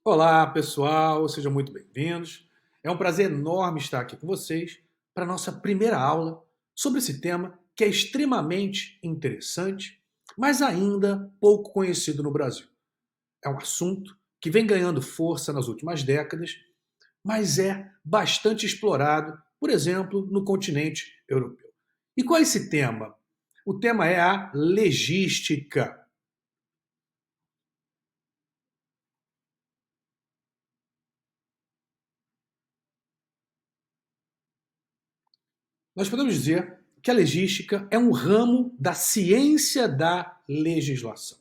Olá, pessoal, sejam muito bem-vindos. É um prazer enorme estar aqui com vocês para a nossa primeira aula sobre esse tema que é extremamente interessante, mas ainda pouco conhecido no Brasil. É um assunto que vem ganhando força nas últimas décadas, mas é bastante explorado, por exemplo, no continente europeu. E qual é esse tema? O tema é a legística. Nós podemos dizer que a legística é um ramo da ciência da legislação.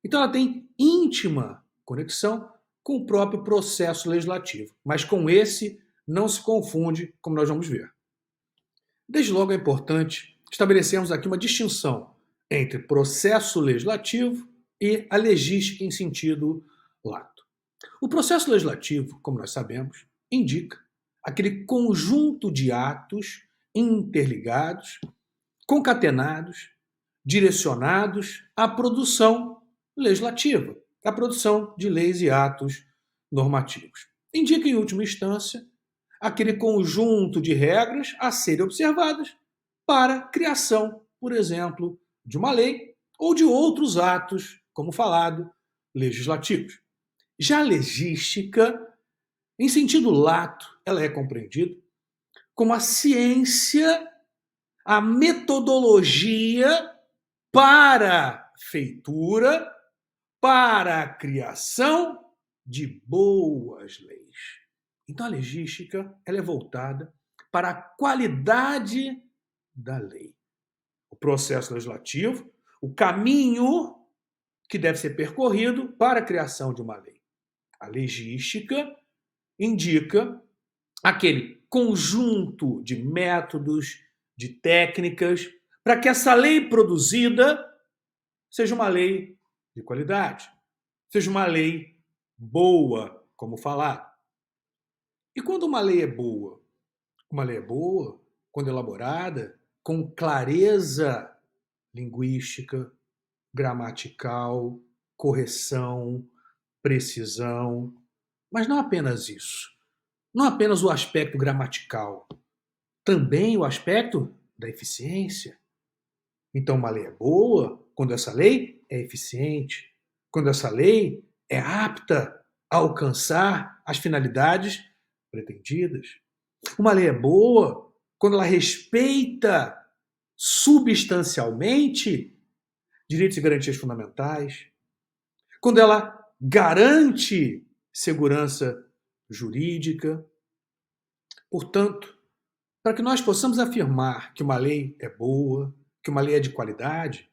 Então, ela tem íntima conexão com o próprio processo legislativo, mas com esse não se confunde, como nós vamos ver. Desde logo é importante estabelecermos aqui uma distinção entre processo legislativo e a legística em sentido lato. O processo legislativo, como nós sabemos, indica aquele conjunto de atos interligados, concatenados, direcionados à produção legislativa, à produção de leis e atos normativos. Indica, em última instância, aquele conjunto de regras a serem observadas para a criação, por exemplo, de uma lei ou de outros atos, como falado, legislativos. Já a legística, em sentido lato, ela é compreendida como a ciência, a metodologia para a feitura, para a criação de boas leis. Então a legística ela é voltada para a qualidade da lei. O processo legislativo, o caminho que deve ser percorrido para a criação de uma lei. A legística indica aquele conjunto de métodos, de técnicas, para que essa lei produzida seja uma lei de qualidade, seja uma lei boa, como falar. E quando uma lei é boa? Uma lei é boa quando elaborada com clareza linguística, gramatical, correção, precisão, mas não apenas isso. Não apenas o aspecto gramatical, também o aspecto da eficiência. Então, uma lei é boa quando essa lei é eficiente, quando essa lei é apta a alcançar as finalidades pretendidas. Uma lei é boa quando ela respeita substancialmente direitos e garantias fundamentais, quando ela garante segurança jurídica. Portanto, para que nós possamos afirmar que uma lei é boa, que uma lei é de qualidade,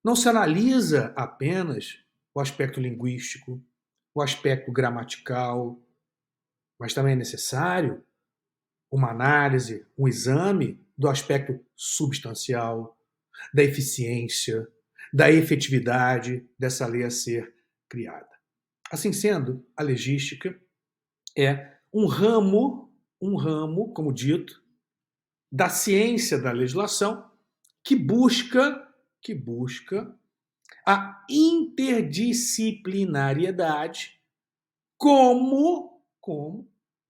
não se analisa apenas o aspecto linguístico, o aspecto gramatical, mas também é necessário uma análise, um exame do aspecto substancial, da eficiência, da efetividade dessa lei a ser criada. Assim sendo, a legística é um ramo, como dito, da ciência da legislação que busca a interdisciplinariedade como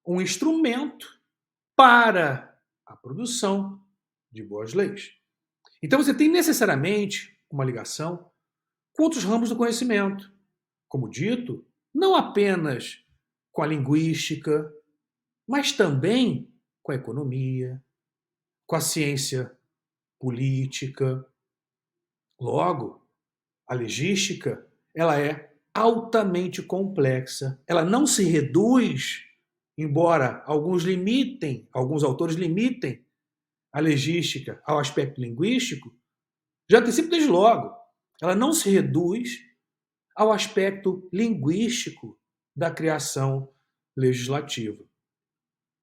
um instrumento para a produção de boas leis. Então você tem necessariamente uma ligação com outros ramos do conhecimento, como dito, não apenas com a linguística, mas também com a economia, com a ciência política. Logo, a legística, ela é altamente complexa. Ela não se reduz, embora alguns autores limitem a legística ao aspecto linguístico, já antecipo desde logo. Ela não se reduz ao aspecto linguístico da criação legislativa.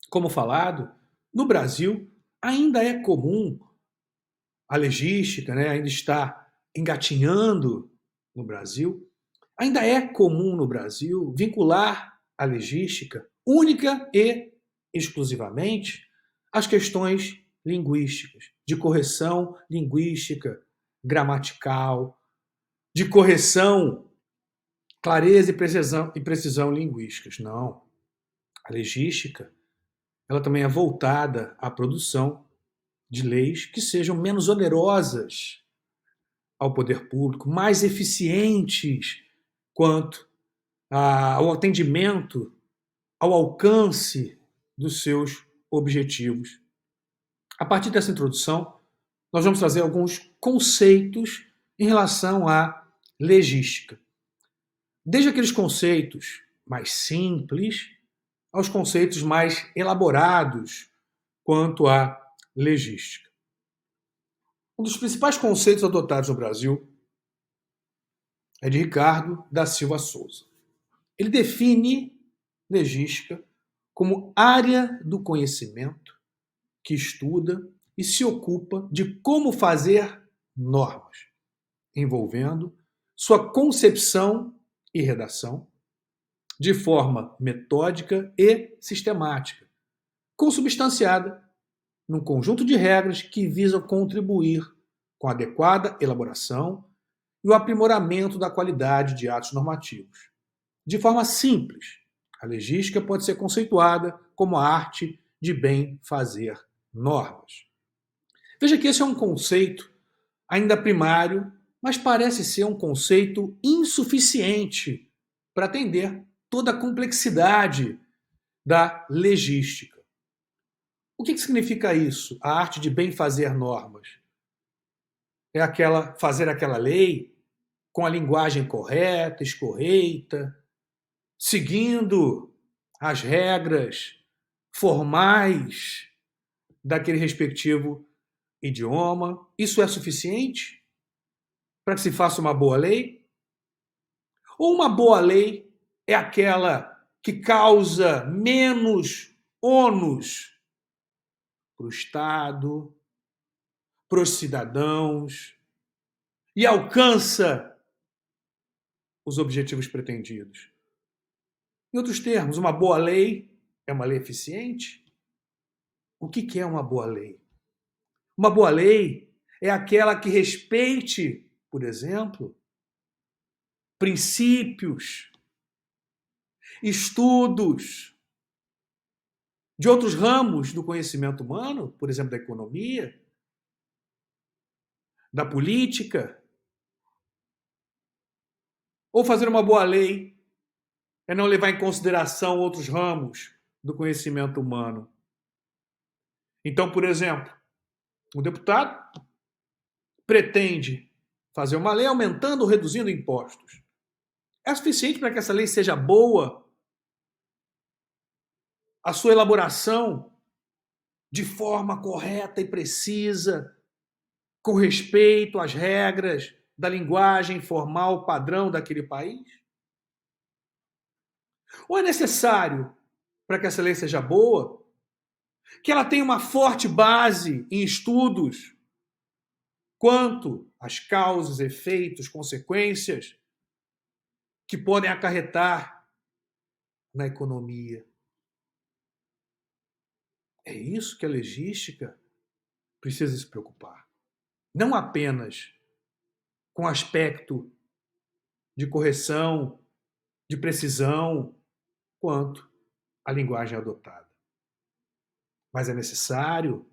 Como falado, no Brasil ainda é comum a legística, né, ainda está engatinhando no Brasil, ainda é comum no Brasil vincular a legística única e exclusivamente às questões linguísticas, de correção linguística, gramatical, de correção clareza e precisão linguísticas. Não. A legística, ela também é voltada à produção de leis que sejam menos onerosas ao poder público, mais eficientes quanto ao atendimento, ao alcance dos seus objetivos. A partir dessa introdução, nós vamos trazer alguns conceitos em relação à legística. Desde aqueles conceitos mais simples aos conceitos mais elaborados quanto à legística. Um dos principais conceitos adotados no Brasil é de Ricardo da Silva Souza. Ele define legística como área do conhecimento que estuda e se ocupa de como fazer normas, envolvendo sua concepção e redação de forma metódica e sistemática, consubstanciada num conjunto de regras que visam contribuir com a adequada elaboração e o aprimoramento da qualidade de atos normativos. De forma simples, a legística pode ser conceituada como a arte de bem fazer normas. Veja que esse é um conceito ainda primário, mas parece ser um conceito insuficiente para atender toda a complexidade da legística. O que significa isso? A arte de bem fazer normas. É fazer aquela lei com a linguagem correta, escorreita, seguindo as regras formais daquele respectivo idioma. Isso é suficiente para que se faça uma boa lei? Ou uma boa lei é aquela que causa menos ônus para o Estado, para os cidadãos e alcança os objetivos pretendidos? Em outros termos, uma boa lei é uma lei eficiente? O que é uma boa lei? Uma boa lei é aquela que respeite, por exemplo, princípios, estudos de outros ramos do conhecimento humano, por exemplo, da economia, da política. Ou fazer uma boa lei é não levar em consideração outros ramos do conhecimento humano. Então, por exemplo, o deputado pretende fazer uma lei aumentando ou reduzindo impostos. É suficiente para que essa lei seja boa? A sua elaboração de forma correta e precisa, com respeito às regras da linguagem formal padrão daquele país? Ou é necessário, para que essa lei seja boa, que ela tenha uma forte base em estudos quanto às causas, efeitos, consequências que podem acarretar na economia? É isso que a legística precisa se preocupar. Não apenas com aspecto de correção, de precisão, quanto a linguagem adotada. Mas é necessário,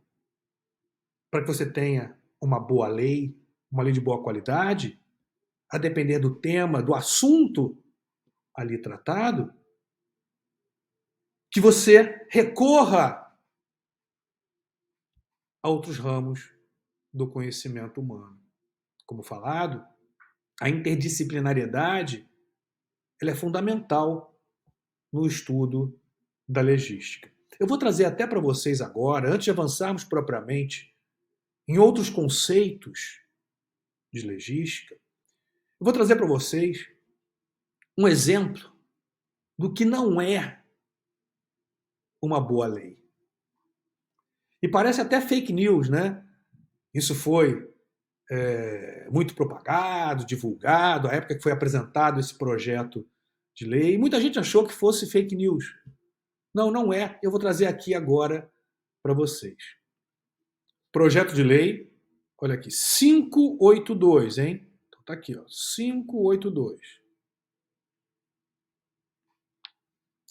para que você tenha uma boa lei, uma lei de boa qualidade, a depender do tema, do assunto ali tratado, que você recorra a outros ramos do conhecimento humano. Como falado, a interdisciplinariedade ela é fundamental no estudo da legística. Eu vou trazer até para vocês agora, antes de avançarmos propriamente em outros conceitos de legística, eu vou trazer para vocês um exemplo do que não é uma boa lei. E parece até fake news, né? Isso foi muito propagado, divulgado, a época que foi apresentado esse projeto de lei. Muita gente achou que fosse fake news. Não, não é. Eu vou trazer aqui agora para vocês. Projeto de lei, olha aqui, 582, hein? Então tá aqui, ó, 582.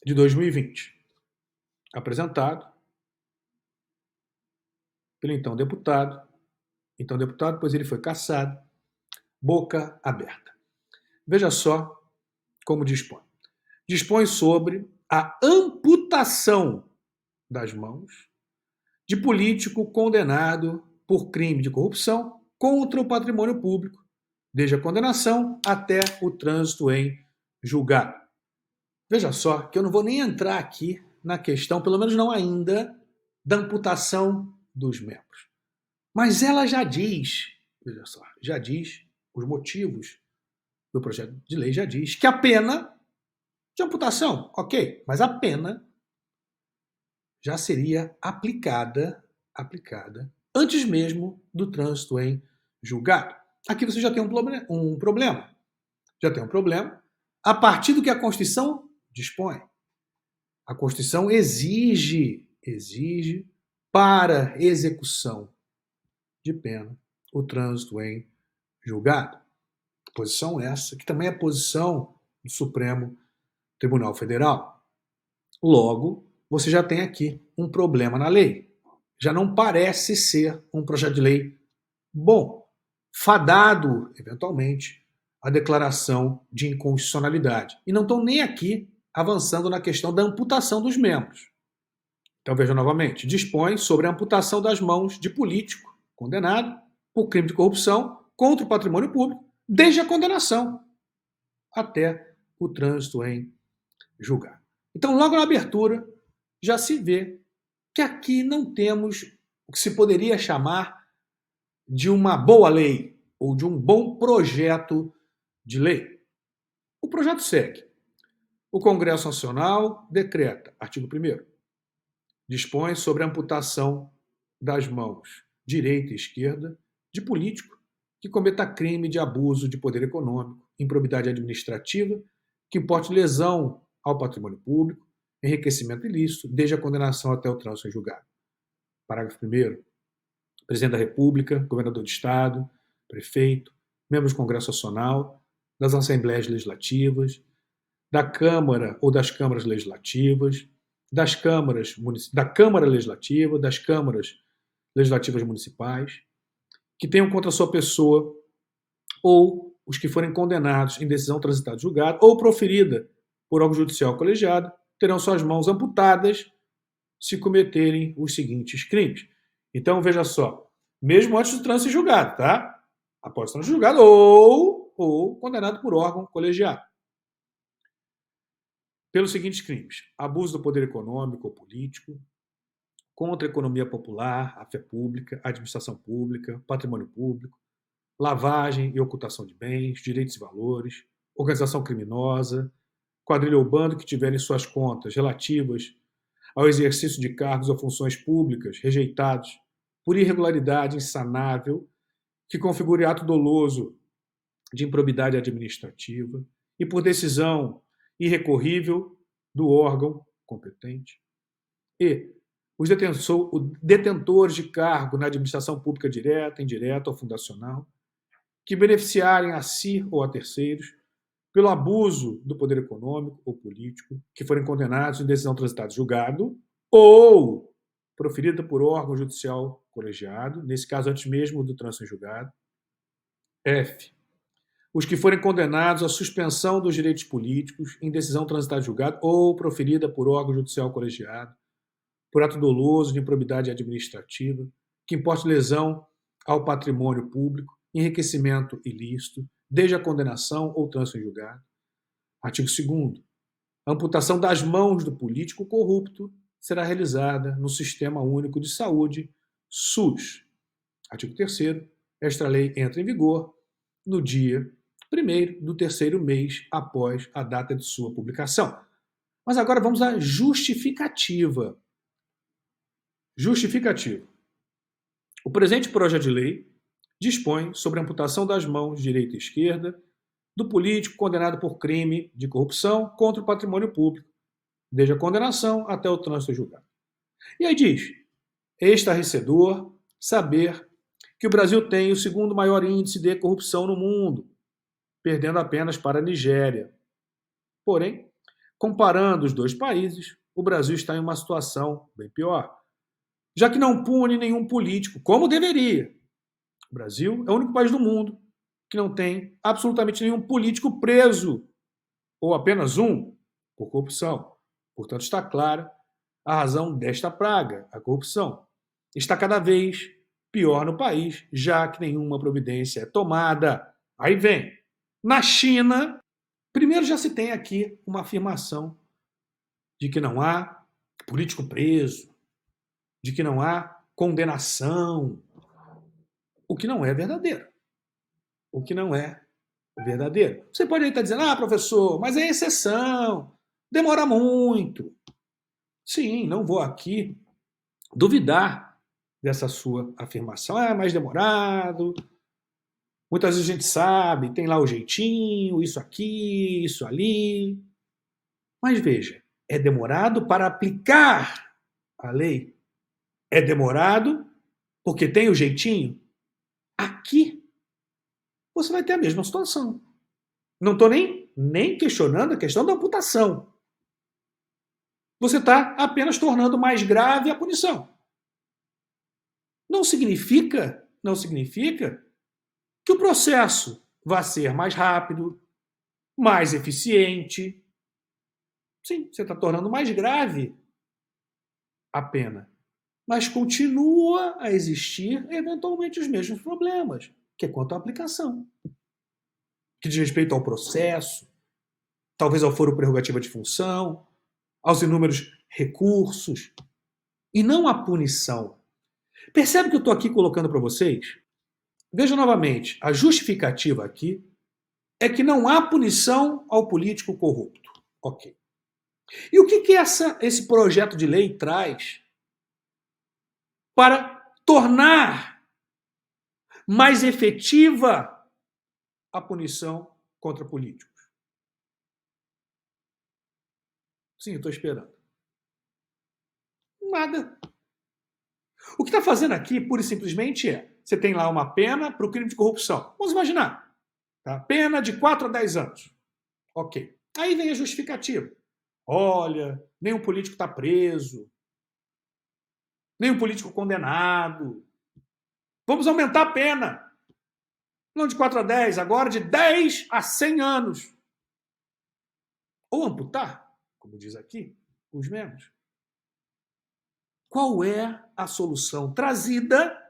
de 2020, apresentado pelo então deputado, pois ele foi cassado, boca aberta. Veja só como dispõe. Dispõe sobre a amputação das mãos de político condenado por crime de corrupção contra o patrimônio público, desde a condenação até o trânsito em julgado. Veja só que eu não vou nem entrar aqui na questão, pelo menos não ainda, da amputação dos membros. Mas ela já diz, veja só, já diz os motivos do projeto de lei, já diz que a pena de amputação, ok, mas a pena já seria aplicada antes mesmo do trânsito em julgado. Aqui você já tem um problema. Já tem um problema a partir do que a Constituição dispõe. A Constituição exige para execução de pena o trânsito em julgado. Posição essa, que também é a posição do Supremo Tribunal Federal. Logo, você já tem aqui um problema na lei. Já não parece ser um projeto de lei bom, fadado, eventualmente, à declaração de inconstitucionalidade. E não estão nem aqui avançando na questão da amputação dos membros. Então, veja novamente, dispõe sobre a amputação das mãos de político condenado por crime de corrupção contra o patrimônio público, desde a condenação até o trânsito em julgado. Então, logo na abertura, já se vê que aqui não temos o que se poderia chamar de uma boa lei ou de um bom projeto de lei. O projeto segue. O Congresso Nacional decreta, artigo 1º, dispõe sobre a amputação das mãos direita e esquerda de político que cometa crime de abuso de poder econômico, improbidade administrativa, que importe lesão ao patrimônio público, enriquecimento ilícito, desde a condenação até o trânsito em julgado. Parágrafo 1º. Presidente da República, governador de Estado, prefeito, membros do Congresso Nacional, das Assembleias Legislativas, da Câmara ou das Câmaras Legislativas, da Câmara Legislativa, das Câmaras Legislativas Municipais, que tenham contra sua pessoa ou os que forem condenados em decisão transitada em julgado ou proferida por órgão judicial colegiado, terão suas mãos amputadas se cometerem os seguintes crimes. Então, veja só, mesmo antes do trânsito em julgado, tá? Após o trânsito em julgado ou condenado por órgão colegiado. Pelos seguintes crimes: abuso do poder econômico ou político, contra a economia popular, a fé pública, a administração pública, patrimônio público, lavagem e ocultação de bens, direitos e valores, organização criminosa, quadrilha ou bando que tiverem suas contas relativas ao exercício de cargos ou funções públicas rejeitados por irregularidade insanável que configure ato doloso de improbidade administrativa e por decisão irrecorrível do órgão competente. E os detentores de cargo na administração pública direta, indireta ou fundacional que beneficiarem a si ou a terceiros pelo abuso do poder econômico ou político, que forem condenados em decisão transitada em julgado ou proferida por órgão judicial colegiado, nesse caso antes mesmo do trânsito em julgado. F. Os que forem condenados à suspensão dos direitos políticos em decisão transitada em julgado ou proferida por órgão judicial colegiado, por ato doloso de improbidade administrativa, que importe lesão ao patrimônio público, enriquecimento ilícito, desde a condenação ou trânsito em julgado. Artigo 2º. A amputação das mãos do político corrupto será realizada no Sistema Único de Saúde, SUS. Artigo 3º. Esta lei entra em vigor no dia 1º do terceiro mês após a data de sua publicação. Mas agora vamos à justificativa. Justificativa. O presente projeto de lei dispõe sobre a amputação das mãos direita e esquerda do político condenado por crime de corrupção contra o patrimônio público, desde a condenação até o trânsito em julgado. E aí diz: é estarrecedor saber que o Brasil tem o segundo maior índice de corrupção no mundo, perdendo apenas para a Nigéria. Porém, Comparando os dois países, o Brasil está em uma situação bem pior, já que não pune nenhum político, como deveria. O Brasil é o único país do mundo que não tem absolutamente nenhum político preso, ou apenas um, por corrupção. Portanto, está clara a razão desta praga, a corrupção. Está cada vez pior no país, já que nenhuma providência é tomada. Aí vem. Na China, primeiro já se tem aqui uma afirmação de que não há político preso, de que não há condenação, o que não é verdadeiro. O que não é verdadeiro. Você pode aí estar dizendo, professor, mas é exceção, demora muito. Sim, não vou aqui duvidar dessa sua afirmação. É mais demorado, muitas vezes a gente sabe, tem lá o jeitinho, isso aqui, isso ali. Mas veja, é demorado para aplicar a lei. É demorado porque tem o jeitinho. Aqui você vai ter a mesma situação. Não estou nem questionando a questão da amputação. Você está apenas tornando mais grave a punição. Não significa que o processo vai ser mais rápido, mais eficiente. Sim, você está tornando mais grave a pena. Mas continua a existir, eventualmente, os mesmos problemas, que é quanto à aplicação, que diz respeito ao processo, talvez ao foro prerrogativa de função, aos inúmeros recursos, e não à punição. Percebe que eu estou aqui colocando para vocês? Veja novamente, a justificativa aqui é que não há punição ao político corrupto. Ok. E o que esse projeto de lei traz para tornar mais efetiva a punição contra políticos? Sim, eu estou esperando. Nada. O que está fazendo aqui, pura e simplesmente, você tem lá uma pena para o crime de corrupção. Vamos imaginar. Tá? Pena de 4 a 10 anos. Ok. Aí vem a justificativa. Olha, nenhum político está preso, nenhum político condenado. Vamos aumentar a pena. Não de 4 a 10, agora de 10 a 100 anos. Ou amputar, como diz aqui, os membros. Qual é a solução trazida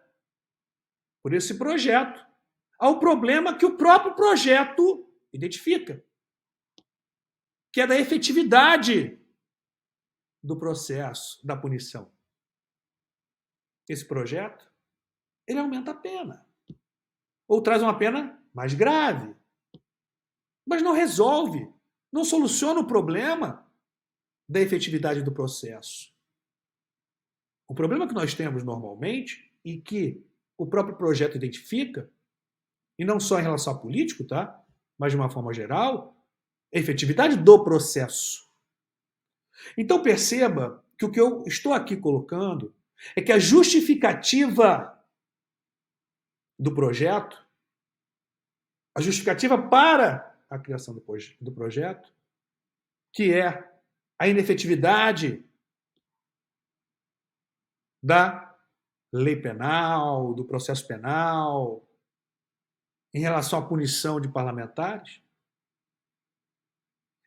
por esse projeto ao problema que o próprio projeto identifica, que é da efetividade do processo da punição? Esse projeto, ele aumenta a pena. Ou traz uma pena mais grave. Mas não resolve, não soluciona o problema da efetividade do processo. O problema que nós temos normalmente, e que o próprio projeto identifica, e não só em relação a político, tá? Mas de uma forma geral, é a efetividade do processo. Então perceba que o que eu estou aqui colocando é que a justificativa do projeto, a justificativa para a criação do projeto, que é a inefetividade da lei penal, do processo penal, em relação à punição de parlamentares,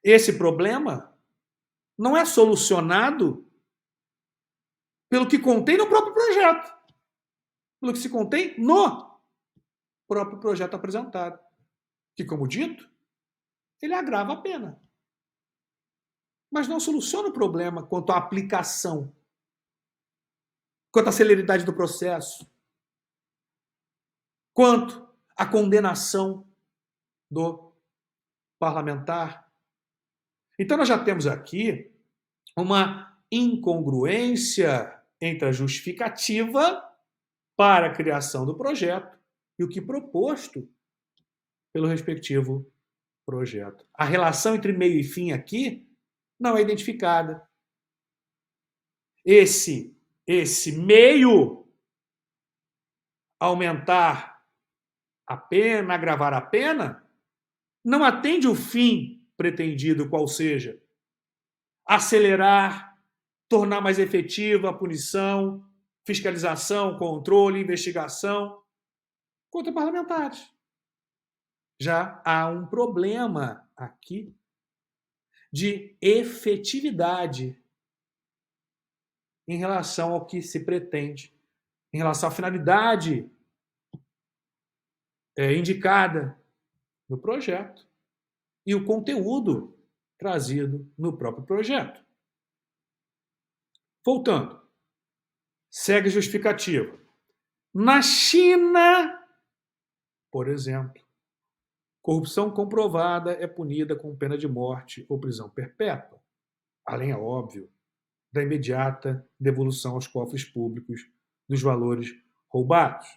esse problema não é solucionado pelo que contém no próprio projeto, pelo que se contém no próprio projeto apresentado, que, como dito, ele agrava a pena, mas não soluciona o problema quanto à aplicação, quanto à celeridade do processo, quanto à condenação do parlamentar. Então nós já temos aqui uma incongruência entre a justificativa para a criação do projeto e o que proposto pelo respectivo projeto. A relação entre meio e fim aqui não é identificada. Esse meio, aumentar a pena, agravar a pena, não atende o fim pretendido, qual seja acelerar, tornar mais efetiva a punição, fiscalização, controle, investigação contra parlamentares. Já há um problema aqui de efetividade em relação ao que se pretende, em relação à finalidade indicada no projeto e o conteúdo trazido no próprio projeto. Voltando, segue justificativa. Na China, por exemplo, corrupção comprovada é punida com pena de morte ou prisão perpétua, além, é óbvio, da imediata devolução aos cofres públicos dos valores roubados.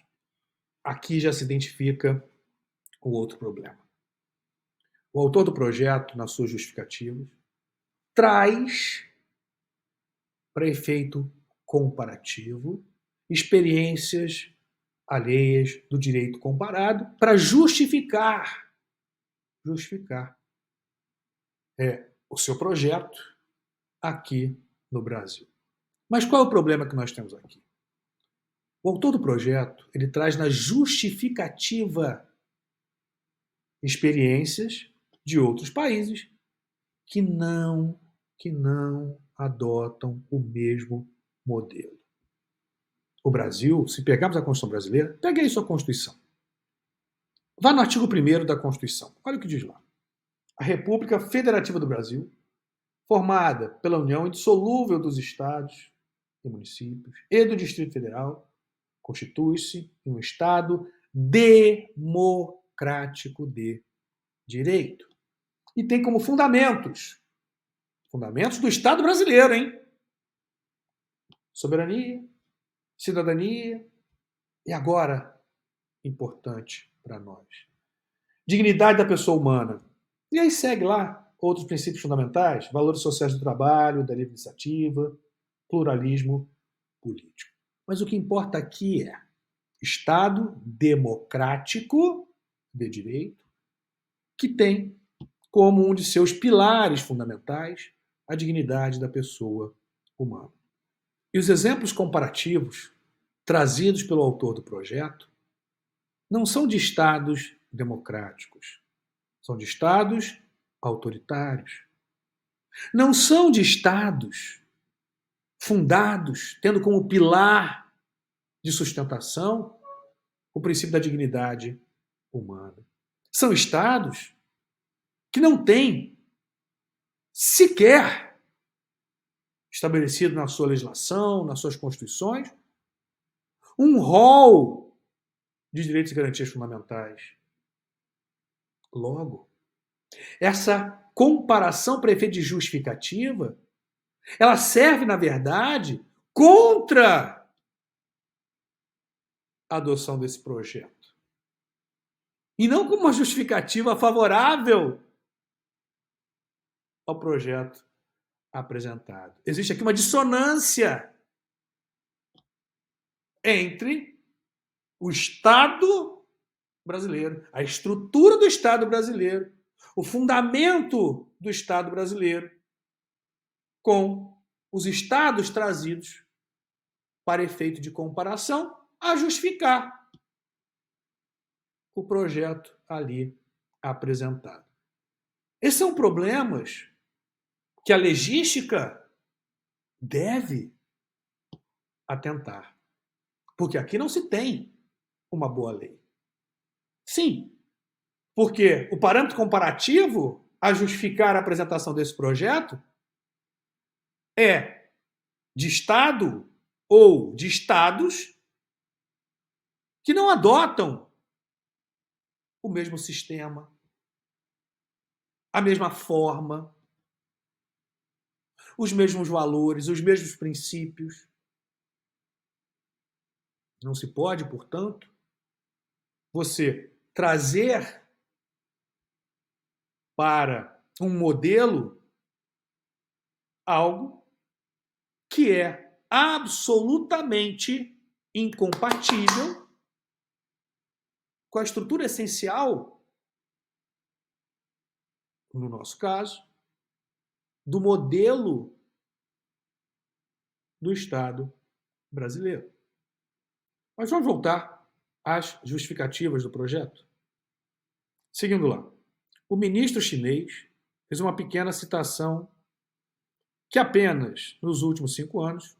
Aqui já se identifica o outro problema. O autor do projeto, nas suas justificativas, traz, para efeito comparativo, experiências alheias do direito comparado para justificar o seu projeto aqui no Brasil. Mas qual é o problema que nós temos aqui? O autor do projeto, ele traz na justificativa experiências de outros países que não adotam o mesmo modelo. O Brasil, se pegarmos a Constituição brasileira, pegue aí sua Constituição. Vá no artigo 1º da Constituição. Olha o que diz lá. A República Federativa do Brasil, formada pela união indissolúvel dos estados e municípios e do Distrito Federal, constitui-se em um Estado democrático de direito. E tem como fundamentos do Estado brasileiro, hein? Soberania, cidadania e agora, importante para nós, dignidade da pessoa humana. E aí segue lá outros princípios fundamentais, valores sociais do trabalho, da livre iniciativa, pluralismo político. Mas o que importa aqui é Estado democrático de direito que tem como um de seus pilares fundamentais a dignidade da pessoa humana. E os exemplos comparativos trazidos pelo autor do projeto não são de estados democráticos, são de estados autoritários. Não são de estados fundados, tendo como pilar de sustentação o princípio da dignidade humana. São estados que não têm sequer estabelecido na sua legislação, nas suas constituições, um rol de direitos e garantias fundamentais. Logo, essa comparação para efeito de justificativa, ela serve, na verdade, contra a adoção desse projeto. E não como uma justificativa favorável ao projeto apresentado. Existe aqui uma dissonância entre o Estado brasileiro, a estrutura do Estado brasileiro, o fundamento do Estado brasileiro, com os estados trazidos para efeito de comparação a justificar o projeto ali apresentado. Esses são problemas que a legística deve atentar. Porque aqui não se tem uma boa lei. Sim, porque o parâmetro comparativo a justificar a apresentação desse projeto é de Estado ou de estados que não adotam o mesmo sistema, a mesma forma, os mesmos valores, os mesmos princípios. Não se pode, portanto, você trazer para um modelo algo que é absolutamente incompatível com a estrutura essencial, no nosso caso, do modelo do Estado brasileiro. Mas vamos voltar às justificativas do projeto? Seguindo lá, o ministro chinês fez uma pequena citação que apenas nos últimos 5 anos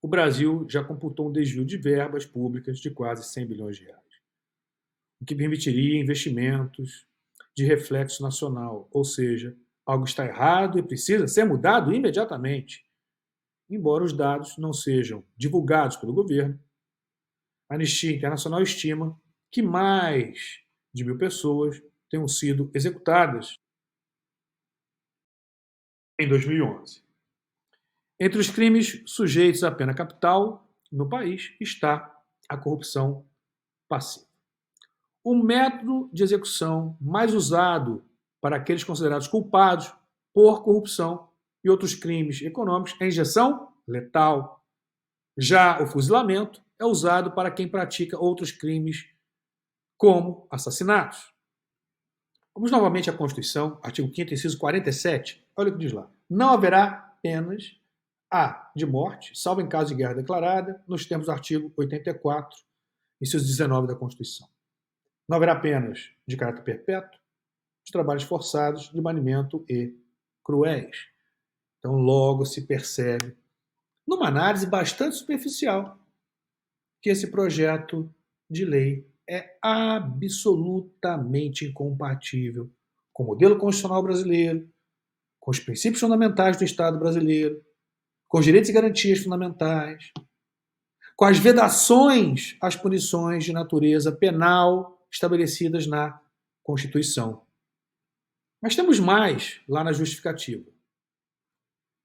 o Brasil já computou um desvio de verbas públicas de quase 100 bilhões de reais, o que permitiria investimentos de reflexo nacional, ou seja, algo está errado e precisa ser mudado imediatamente. Embora os dados não sejam divulgados pelo governo, a Anistia Internacional estima que mais de 1.000 pessoas tenham sido executadas em 2011. Entre os crimes sujeitos à pena capital no país está a corrupção passiva. O método de execução mais usado para aqueles considerados culpados por corrupção e outros crimes econômicos é a injeção letal. Já o fuzilamento é usado para quem pratica outros crimes, como assassinatos. Vamos novamente à Constituição, artigo 5º, inciso 47. Olha o que diz lá. Não haverá penas de morte, salvo em caso de guerra declarada, nos termos do artigo 84, inciso 19 da Constituição. Não haverá penas de caráter perpétuo, de trabalhos forçados, de banimento e cruéis. Então, logo se percebe, numa análise bastante superficial, que esse projeto de lei é absolutamente incompatível com o modelo constitucional brasileiro, com os princípios fundamentais do Estado brasileiro, com os direitos e garantias fundamentais, com as vedações às punições de natureza penal estabelecidas na Constituição. Mas temos mais lá na justificativa.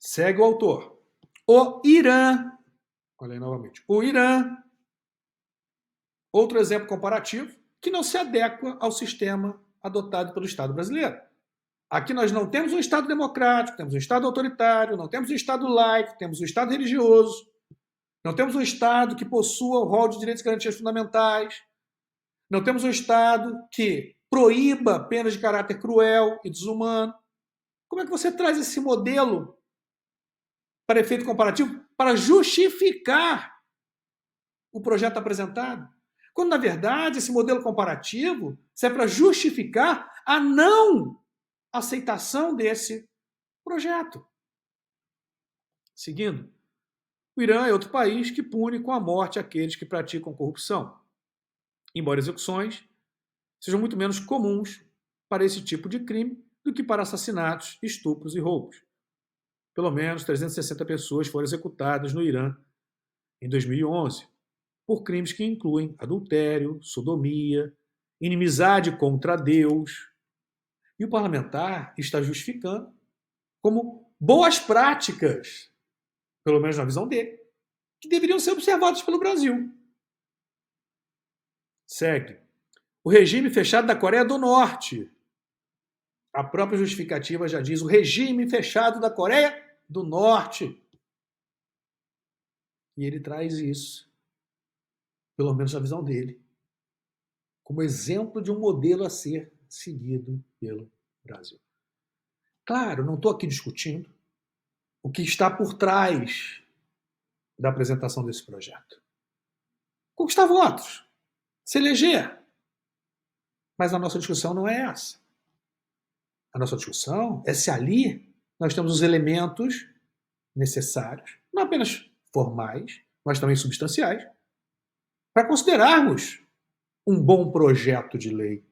Segue o autor. O Irã, olha aí novamente, o Irã, outro exemplo comparativo, que não se adequa ao sistema adotado pelo Estado brasileiro. Aqui nós não temos um Estado democrático, temos um Estado autoritário, não temos um Estado laico, temos um Estado religioso, não temos um Estado que possua o rol de direitos e garantias fundamentais, não temos um Estado que proíba penas de caráter cruel e desumano. Como é que você traz esse modelo para efeito comparativo para justificar o projeto apresentado? Quando, na verdade, esse modelo comparativo serve para justificar a não aceitação desse projeto. Seguindo, o Irã é outro país que pune com a morte aqueles que praticam corrupção, embora execuções sejam muito menos comuns para esse tipo de crime do que para assassinatos, estupros e roubos. Pelo menos 360 pessoas foram executadas no Irã em 2011, por crimes que incluem adultério, sodomia, inimizade contra Deus. E o parlamentar está justificando como boas práticas, pelo menos na visão dele, que deveriam ser observadas pelo Brasil. Segue. O regime fechado da Coreia do Norte. A própria justificativa já diz o regime fechado da Coreia do Norte. E ele traz isso, pelo menos na visão dele, como exemplo de um modelo a ser seguido pelo Brasil. Claro, não estou aqui discutindo o que está por trás da apresentação desse projeto. Conquistar votos, se eleger. Mas a nossa discussão não é essa. A nossa discussão é se ali nós temos os elementos necessários, não apenas formais, mas também substanciais, para considerarmos um bom projeto de lei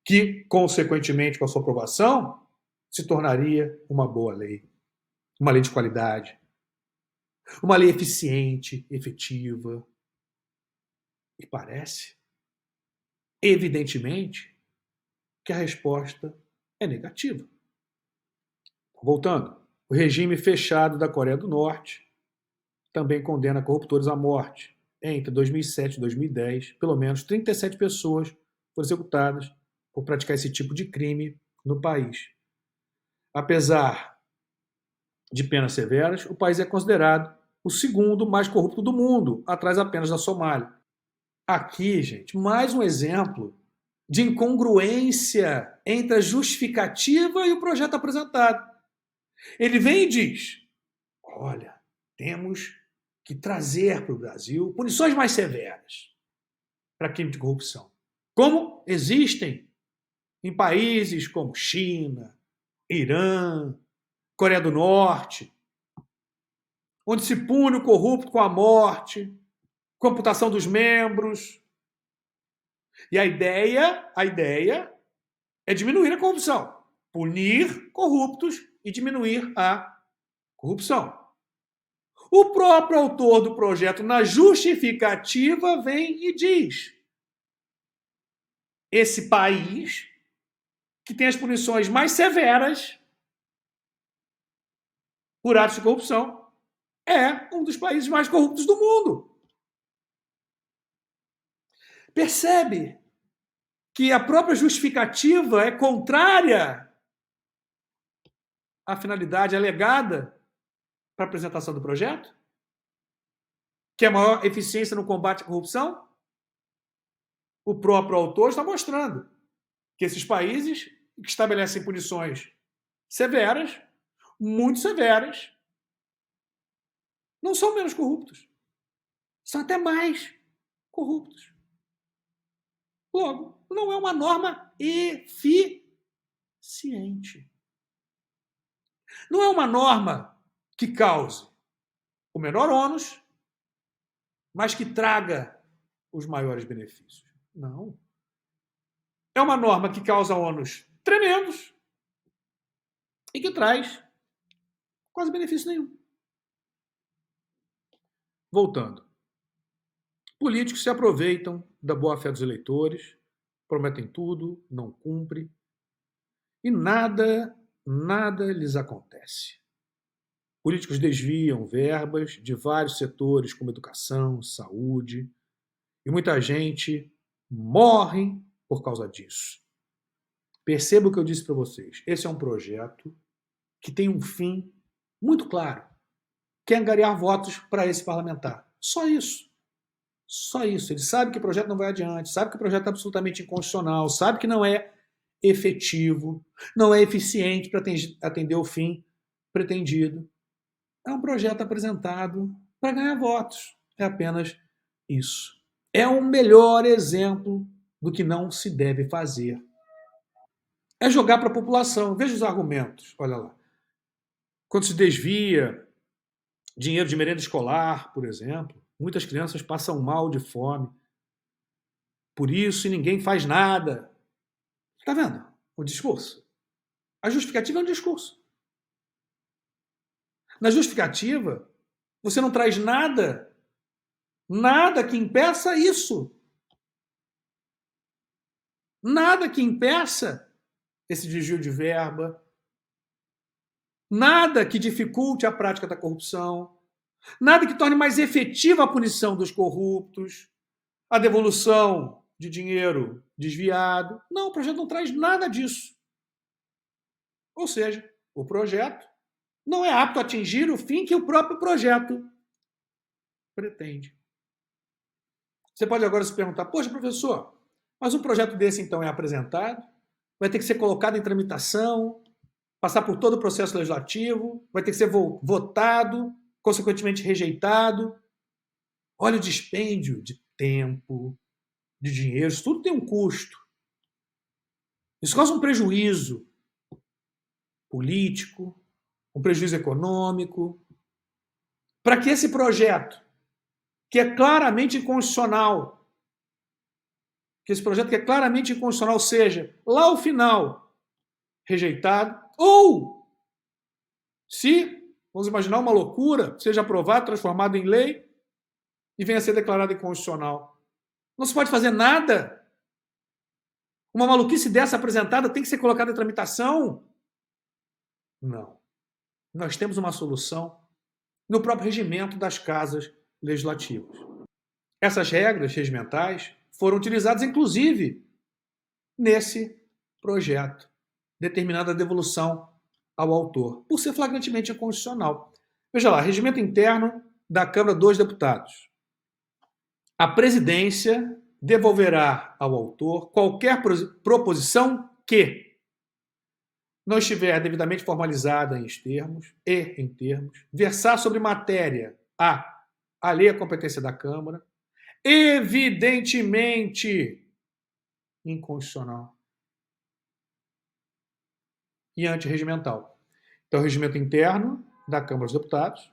que, consequentemente, com a sua aprovação, se tornaria uma boa lei, uma lei de qualidade, uma lei eficiente, efetiva. E parece, evidentemente, que a resposta é negativa. Voltando, o regime fechado da Coreia do Norte também condena corruptores à morte. Entre 2007 e 2010, pelo menos 37 pessoas foram executadas por praticar esse tipo de crime no país. Apesar de penas severas, o país é considerado o segundo mais corrupto do mundo, atrás apenas da Somália. Aqui, gente, mais um exemplo de incongruência entre a justificativa e o projeto apresentado. Ele vem e diz: olha, temos que trazer para o Brasil punições mais severas para crime de corrupção, como existem em países como China, Irã, Coreia do Norte, onde se pune o corrupto com a morte, com a amputação dos membros. E a ideia é diminuir a corrupção, punir corruptos e diminuir a corrupção. O próprio autor do projeto, na justificativa, vem e diz: esse país, que tem as punições mais severas por atos de corrupção, é um dos países mais corruptos do mundo. Percebe que a própria justificativa é contrária à finalidade alegada para a apresentação do projeto? Que é a maior eficiência no combate à corrupção? O próprio autor está mostrando que esses países que estabelecem punições severas, muito severas, não são menos corruptos. São até mais corruptos. Logo, não é uma norma eficiente. Não é uma norma que cause o menor ônus, mas que traga os maiores benefícios. Não. É uma norma que causa ônus tremendos e que traz quase benefício nenhum. Voltando. Políticos se aproveitam da boa-fé dos eleitores, prometem tudo, não cumprem, e nada lhes acontece. Políticos desviam verbas de vários setores, como educação, saúde, e muita gente morre por causa disso. Perceba o que eu disse para vocês. Esse é um projeto que tem um fim muito claro, que é angariar votos para esse parlamentar. Só isso. Só isso. Ele sabe que o projeto não vai adiante, sabe que o projeto é absolutamente inconstitucional, sabe que não é efetivo, não é eficiente para atender o fim pretendido. É um projeto apresentado para ganhar votos. É apenas isso. É um melhor exemplo do que não se deve fazer. É jogar para a população. Veja os argumentos. Olha lá. Quando se desvia dinheiro de merenda escolar, por exemplo, muitas crianças passam mal de fome. Por isso, ninguém faz nada. Está vendo o discurso? A justificativa é um discurso. Na justificativa, você não traz nada que impeça isso. Nada que impeça esse desvio de verba. Nada que dificulte a prática da corrupção. Nada que torne mais efetiva a punição dos corruptos, a devolução de dinheiro desviado. Não, o projeto não traz nada disso. Ou seja, o projeto não é apto a atingir o fim que o próprio projeto pretende. Você pode agora se perguntar: poxa, professor, mas um projeto desse então é apresentado, vai ter que ser colocado em tramitação, passar por todo o processo legislativo, vai ter que ser votado, consequentemente rejeitado. Olha o dispêndio de tempo, de dinheiro, isso tudo tem um custo. Isso causa um prejuízo político, um prejuízo econômico. Para que esse projeto, que é claramente inconstitucional, seja, lá ao final, rejeitado, ou, se, vamos imaginar uma loucura, seja aprovado, transformado em lei e venha a ser declarado inconstitucional. Não se pode fazer nada. Uma maluquice dessa apresentada tem que ser colocada em tramitação? Não. Nós temos uma solução no próprio regimento das casas legislativas. Essas regras regimentais foram utilizadas, inclusive, nesse projeto, determinando a devolução ao autor, por ser flagrantemente inconstitucional. Veja lá, regimento interno da Câmara dos Deputados. A presidência devolverá ao autor qualquer proposição que não estiver devidamente formalizada em termos, versar sobre matéria alheia à competência da Câmara, evidentemente inconstitucional e antirregimental. Então, o regimento interno da Câmara dos Deputados,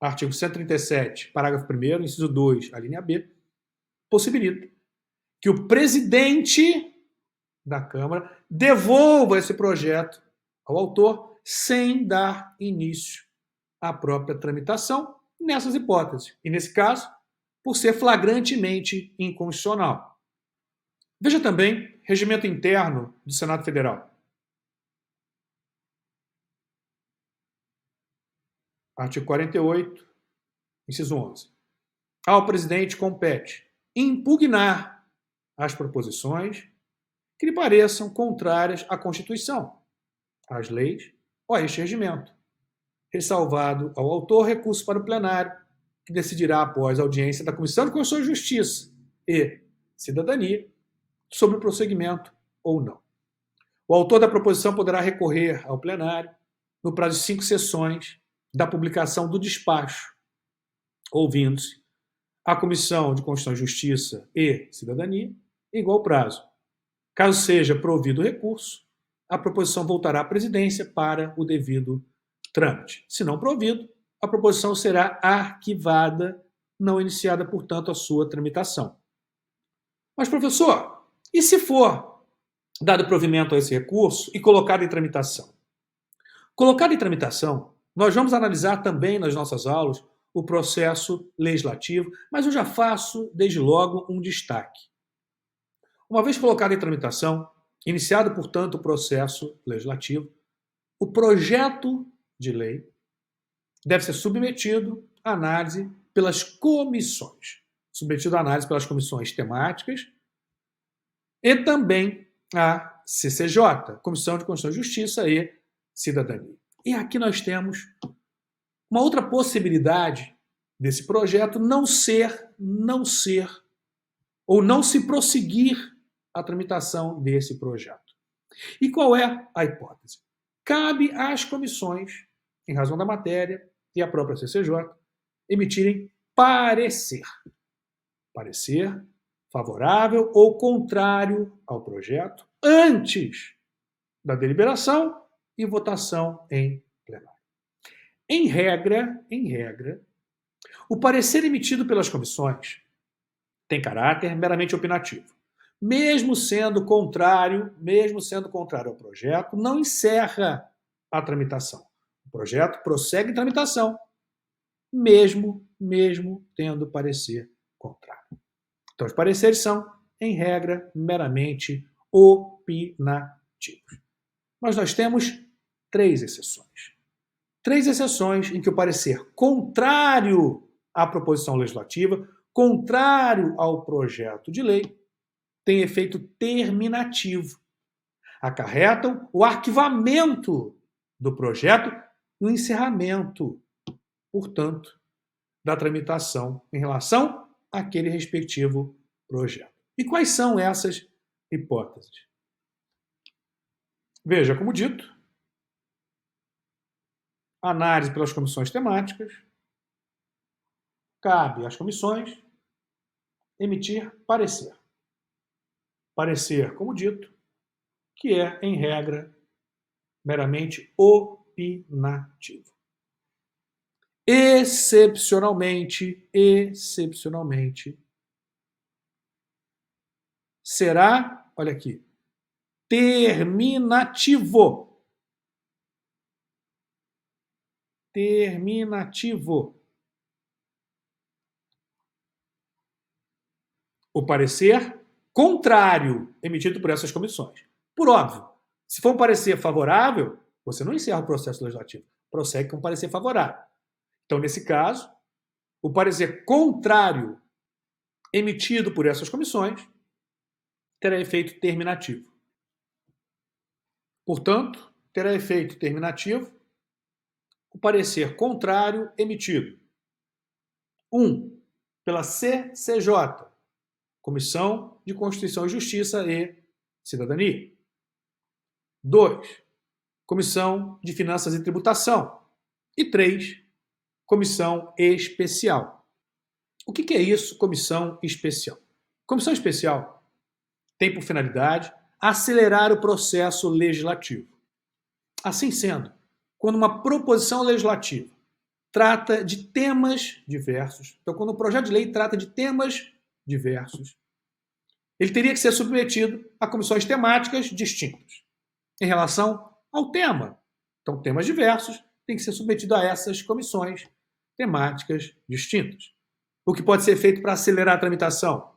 artigo 137, parágrafo 1º, inciso 2, a linha B, possibilita que o presidente da Câmara devolva esse projeto ao autor sem dar início à própria tramitação nessas hipóteses. E, nesse caso, por ser flagrantemente inconstitucional. Veja também regimento interno do Senado Federal. Artigo 48, inciso 11. Ao presidente compete impugnar as proposições que lhe pareçam contrárias à Constituição, às leis ou a este regimento, ressalvado ao autor recurso para o plenário, que decidirá após audiência da Comissão de Constituição e Justiça e Cidadania sobre o prosseguimento ou não. O autor da proposição poderá recorrer ao plenário no prazo de 5 sessões da publicação do despacho, ouvindo-se a Comissão de Constituição e Justiça e Cidadania em igual prazo. Caso seja provido o recurso, a proposição voltará à presidência para o devido trâmite. Se não provido, a proposição será arquivada, não iniciada, portanto, a sua tramitação. Mas, professor, e se for dado provimento a esse recurso e colocado em tramitação? Colocado em tramitação, nós vamos analisar também nas nossas aulas o processo legislativo, mas eu já faço, desde logo, um destaque. Uma vez colocado em tramitação, iniciado, portanto, o processo legislativo, o projeto de lei deve ser submetido à análise pelas comissões. Submetido à análise pelas comissões temáticas e também à CCJ, Comissão de Constituição e Justiça e Cidadania. E aqui nós temos uma outra possibilidade desse projeto não ser ou não se prosseguir a tramitação desse projeto. E qual é a hipótese? Cabe às comissões, em razão da matéria e a própria CCJ, emitirem parecer. Parecer favorável ou contrário ao projeto antes da deliberação e votação em plenário. Em regra, o parecer emitido pelas comissões tem caráter meramente opinativo. Mesmo sendo contrário ao projeto, não encerra a tramitação. O projeto prossegue em tramitação, mesmo tendo parecer contrário. Então, os pareceres são, em regra, meramente opinativos. Mas nós temos 3 exceções. 3 exceções em que o parecer contrário à proposição legislativa, contrário ao projeto de lei, tem efeito terminativo. Acarretam o arquivamento do projeto e o encerramento, portanto, da tramitação em relação àquele respectivo projeto. E quais são essas hipóteses? Veja, como dito, análise pelas comissões temáticas, cabe às comissões emitir parecer. Parecer, como dito, que é, em regra, meramente opinativo. Excepcionalmente, será, olha aqui, terminativo. O parecer contrário emitido por essas comissões. Por óbvio, se for um parecer favorável, você não encerra o processo legislativo, prossegue com um parecer favorável. Então, nesse caso, o parecer contrário emitido por essas comissões terá efeito terminativo. Portanto, terá efeito terminativo o parecer contrário emitido. 1. pela CCJ, Comissão de Constituição e Justiça e Cidadania. 2. Comissão de Finanças e Tributação. E 3. Comissão especial. O que é isso, comissão especial? Comissão especial tem por finalidade acelerar o processo legislativo. Assim sendo, quando uma proposição legislativa trata de temas diversos, então quando um projeto de lei trata de temas diversos, ele teria que ser submetido a comissões temáticas distintas em relação ao tema. Então, temas diversos têm que ser submetidos a essas comissões temáticas distintas. O que pode ser feito para acelerar a tramitação,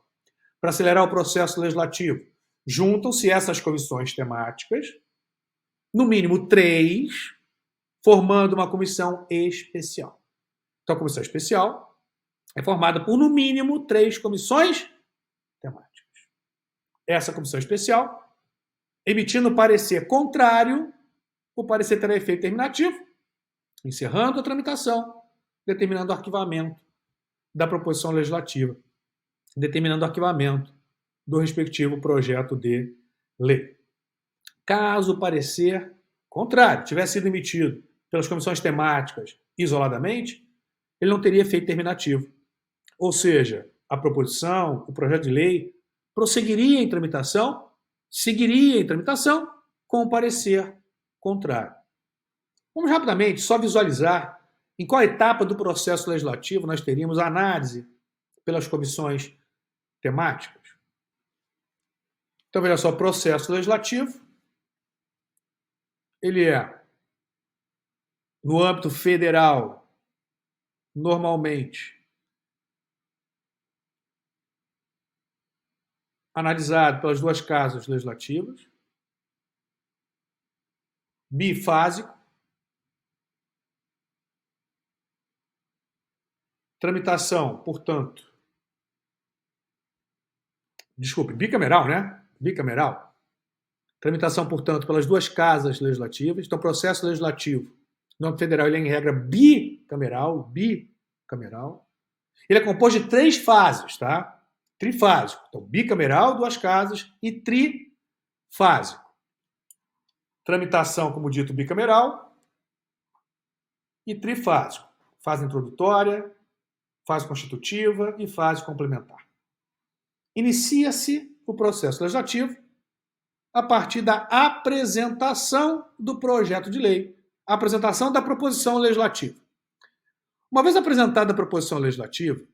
para acelerar o processo legislativo? Juntam-se essas comissões temáticas, no mínimo 3, formando uma comissão especial. Então, a comissão especial é formada por, no mínimo, 3 comissões temáticas. Essa comissão especial, emitindo parecer contrário, o parecer terá efeito terminativo, encerrando a tramitação, determinando o arquivamento da proposição legislativa, determinando o arquivamento do respectivo projeto de lei. Caso o parecer contrário tivesse sido emitido pelas comissões temáticas isoladamente, ele não teria efeito terminativo. Ou seja, a proposição, o projeto de lei, prosseguiria em tramitação, seguiria em tramitação com o parecer contrário. Vamos rapidamente só visualizar em qual etapa do processo legislativo nós teríamos a análise pelas comissões temáticas. Então, veja só, o processo legislativo, ele é, no âmbito federal, normalmente, analisado pelas 2 casas legislativas, bifásico, tramitação, portanto, bicameral, né? Bicameral. Tramitação, portanto, pelas 2 casas legislativas. Então, o processo legislativo no âmbito federal ele é, em regra, bicameral. Ele é composto de 3 fases, tá? Trifásico. Então, bicameral, 2 casas, e trifásico. Tramitação, como dito, bicameral e trifásico. Fase introdutória, fase constitutiva e fase complementar. Inicia-se o processo legislativo a partir da apresentação do projeto de lei, a apresentação da proposição legislativa. Uma vez apresentada a proposição legislativa,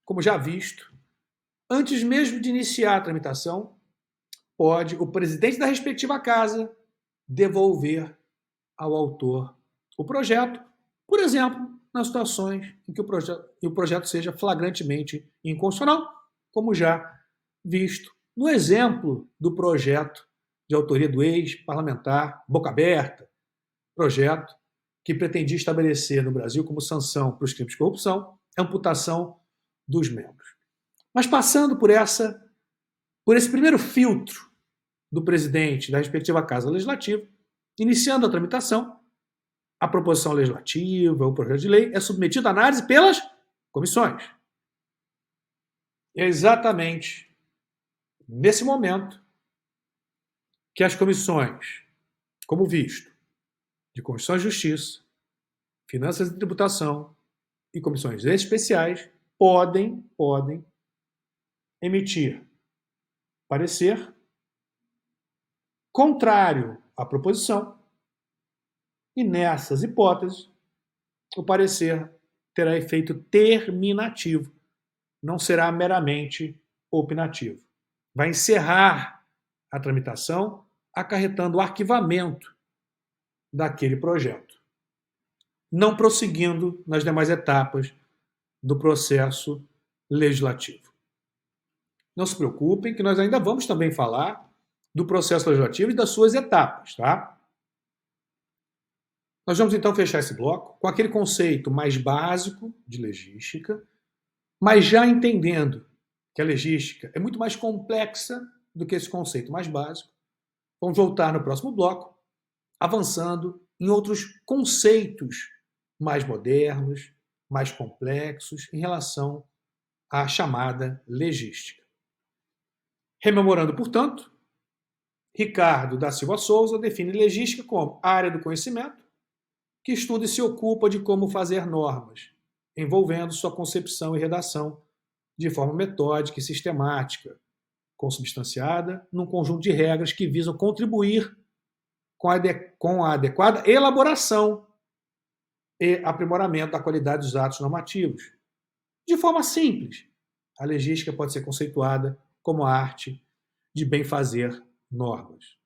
como já visto, antes mesmo de iniciar a tramitação, pode o presidente da respectiva casa devolver ao autor o projeto, por exemplo, nas situações em que o projeto seja flagrantemente inconstitucional, como já visto no exemplo do projeto de autoria do ex-parlamentar Boca Aberta, projeto que pretendia estabelecer no Brasil como sanção para os crimes de corrupção a amputação dos membros. Mas passando por esse primeiro filtro do presidente da respectiva casa legislativa, iniciando a tramitação, a proposição legislativa, o projeto de lei, é submetido à análise pelas comissões. É exatamente nesse momento que as comissões, como visto, de Constituição e Justiça, Finanças e Tributação e comissões especiais podem emitir parecer contrário à proposição. E nessas hipóteses, o parecer terá efeito terminativo, não será meramente opinativo. Vai encerrar a tramitação, acarretando o arquivamento daquele projeto, não prosseguindo nas demais etapas do processo legislativo. Não se preocupem que nós ainda vamos também falar do processo legislativo e das suas etapas, tá? Nós vamos então fechar esse bloco com aquele conceito mais básico de legística, mas já entendendo que a legística é muito mais complexa do que esse conceito mais básico. Vamos voltar no próximo bloco, avançando em outros conceitos mais modernos, mais complexos, em relação à chamada legística. Rememorando, portanto, Ricardo da Silva Souza define legística como área do conhecimento que estuda e se ocupa de como fazer normas, envolvendo sua concepção e redação de forma metódica e sistemática, consubstanciada num conjunto de regras que visam contribuir com a adequada elaboração e aprimoramento da qualidade dos atos normativos. De forma simples, a legística pode ser conceituada como a arte de bem fazer normas.